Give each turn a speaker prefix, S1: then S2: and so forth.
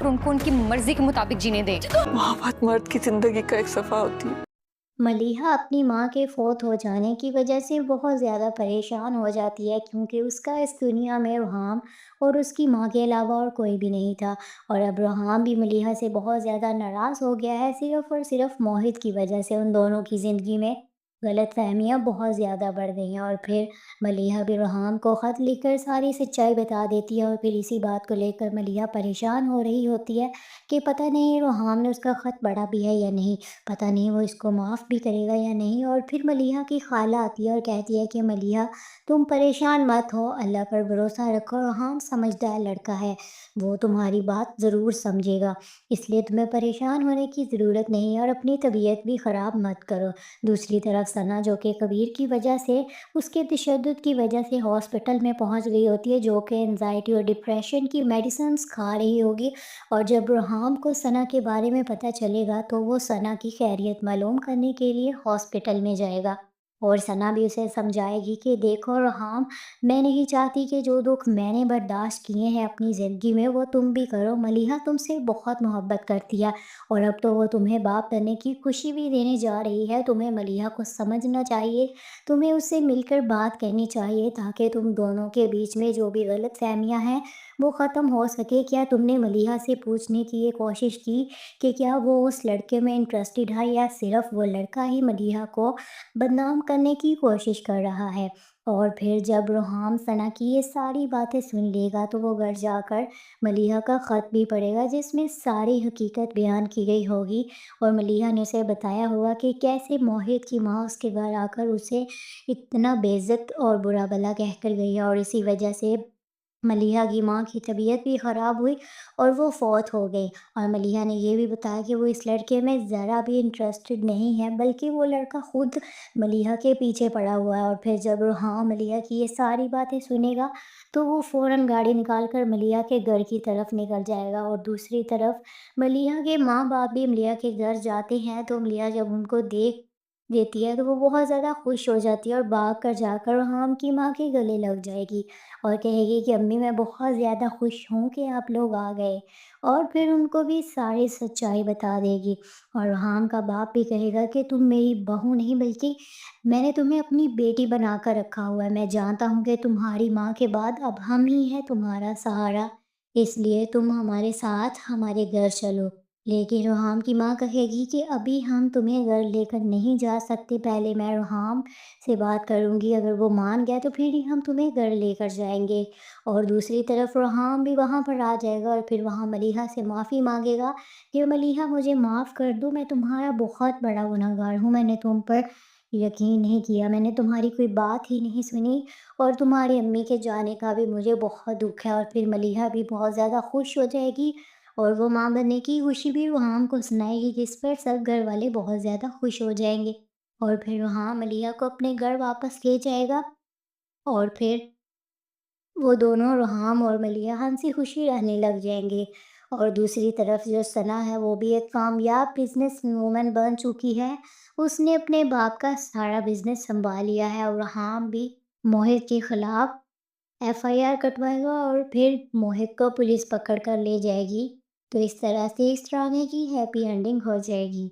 S1: اور ان کو ان کی مرضی کے مطابق جینے دیں۔
S2: محبت مرد کی زندگی کا ایک صفحہ ہوتی ہے۔
S3: ملیحہ اپنی ماں کے فوت ہو جانے کی وجہ سے بہت زیادہ پریشان ہو جاتی ہے، کیونکہ اس کا اس دنیا میں ریحام اور اس کی ماں کے علاوہ اور کوئی بھی نہیں تھا، اور اب ریحام بھی ملیحہ سے بہت زیادہ ناراض ہو گیا ہے، صرف اور صرف موہت کی وجہ سے ان دونوں کی زندگی میں غلط فہمیاں بہت زیادہ بڑھ گئی ہیں۔ اور پھر ملیحہ بھی ریحام کو خط لکھ کر ساری سچائی بتا دیتی ہے، اور پھر اسی بات کو لے کر ملیحہ پریشان ہو رہی ہوتی ہے کہ پتہ نہیں ریحام نے اس کا خط پڑھا بھی ہے یا نہیں، پتہ نہیں وہ اس کو معاف بھی کرے گا یا نہیں۔ اور پھر ملیحہ کی خالہ آتی ہے اور کہتی ہے کہ ملیحہ تم پریشان مت ہو، اللہ پر بھروسہ رکھو، ریحام سمجھدار لڑکا ہے، وہ تمہاری بات ضرور سمجھے گا، اس لیے تمہیں پریشان ہونے کی ضرورت نہیں، اور اپنی طبیعت بھی خراب مت کرو۔ دوسری طرف ثنا، جو کہ کبیر کی وجہ سے، اس کے تشدد کی وجہ سے ہاسپٹل میں پہنچ گئی ہوتی ہے، جو کہ انزائٹی اور ڈپریشن کی میڈیسنز کھا رہی ہوگی، اور جب ریحام کو ثنا کے بارے میں پتہ چلے گا تو وہ ثنا کی خیریت معلوم کرنے کے لیے ہاسپٹل میں جائے گا، اور ثنا بھی اسے سمجھائے گی کہ دیکھو ریحام، میں نہیں چاہتی کہ جو دکھ میں نے برداشت کیے ہیں اپنی زندگی میں وہ تم بھی کرو، ملیحہ تم سے بہت محبت کرتی ہے، اور اب تو وہ تمہیں باپ بننے کی خوشی بھی دینے جا رہی ہے، تمہیں ملیحہ کو سمجھنا چاہیے، تمہیں اس سے مل کر بات کرنی چاہیے تاکہ تم دونوں کے بیچ میں جو بھی غلط فہمیاں ہیں وہ ختم ہو سکے۔ کیا تم نے ملیحہ سے پوچھنے کی یہ کوشش کی کہ کیا وہ اس لڑکے میں انٹرسٹڈ ہے یا صرف وہ لڑکا ہی ملیحہ کو بدنام کرنے کی کوشش کر رہا ہے؟ اور پھر جب ریحام ثنا کی یہ ساری باتیں سن لے گا تو وہ گھر جا کر ملیحہ کا خط بھی پڑھے گا، جس میں ساری حقیقت بیان کی گئی ہوگی، اور ملیحہ نے اسے بتایا ہوگا کہ کیسے موہت کی ماں اس کے گھر آ کر اسے اتنا بے عزت اور برا بھلا کہہ کر گئی ہے، اور اسی وجہ سے ملیحہ کی ماں کی طبیعت بھی خراب ہوئی اور وہ فوت ہو گئی، اور ملیحہ نے یہ بھی بتایا کہ وہ اس لڑکے میں ذرا بھی انٹرسٹڈ نہیں ہے، بلکہ وہ لڑکا خود ملیحہ کے پیچھے پڑا ہوا ہے۔ اور پھر جب ریحام ملیحہ کی یہ ساری باتیں سنے گا تو وہ فوراً گاڑی نکال کر ملیحہ کے گھر کی طرف نکل جائے گا، اور دوسری طرف ملیحہ کے ماں باپ بھی ملیحہ کے گھر جاتے ہیں تو ملیحہ جب ان کو دیکھ دیتی ہے تو وہ بہت زیادہ خوش ہو جاتی ہے، اور بھاگ کر جا کر ریحام کی ماں کے گلے لگ جائے گی اور کہے گی کہ امی میں بہت زیادہ خوش ہوں کہ آپ لوگ آ گئے، اور پھر ان کو بھی ساری سچائی بتا دے گی، اور ریحام کا باپ بھی کہے گا کہ تم میری بہو نہیں بلکہ میں نے تمہیں اپنی بیٹی بنا کر رکھا ہوا ہے، میں جانتا ہوں کہ تمہاری ماں کے بعد اب ہم ہی ہیں تمہارا سہارا، اس لیے تم ہمارے ساتھ ہمارے گھر چلو۔ لیکن ریحام کی ماں کہے گی کہ ابھی ہم تمہیں گھر لے کر نہیں جا سکتے، پہلے میں ریحام سے بات کروں گی، اگر وہ مان گیا تو پھر ہی ہم تمہیں گھر لے کر جائیں گے۔ اور دوسری طرف ریحام بھی وہاں پر آ جائے گا اور پھر وہاں ملیحہ سے معافی مانگے گا کہ ملیحہ مجھے معاف کر دو، میں تمہارا بہت بڑا گنہگار ہوں، میں نے تم پر یقین نہیں کیا، میں نے تمہاری کوئی بات ہی نہیں سنی، اور تمہاری امی کے جانے کا بھی مجھے بہت دکھ ہے۔ اور پھر ملیحہ بھی بہت زیادہ خوش ہو جائے گی اور وہ ماں بننے کی خوشی بھی ریحام کو سنائے گی، جس پر سب گھر والے بہت زیادہ خوش ہو جائیں گے، اور پھر ریحام ملیحہ کو اپنے گھر واپس لے جائے گا، اور پھر وہ دونوں ریحام اور ملیحہ ہنسی خوشی رہنے لگ جائیں گے۔ اور دوسری طرف جو ثنا ہے وہ بھی ایک کامیاب بزنس وومن بن چکی ہے، اس نے اپنے باپ کا سارا بزنس سنبھال لیا ہے، اور ریحام بھی موہت کے خلاف FIR کٹوائے گا اور پھر موہت کو پولیس پکڑ کر لے جائے گی، تو اس طرح سے اس ڈرامے کی ہیپی اینڈنگ ہو جائے گی۔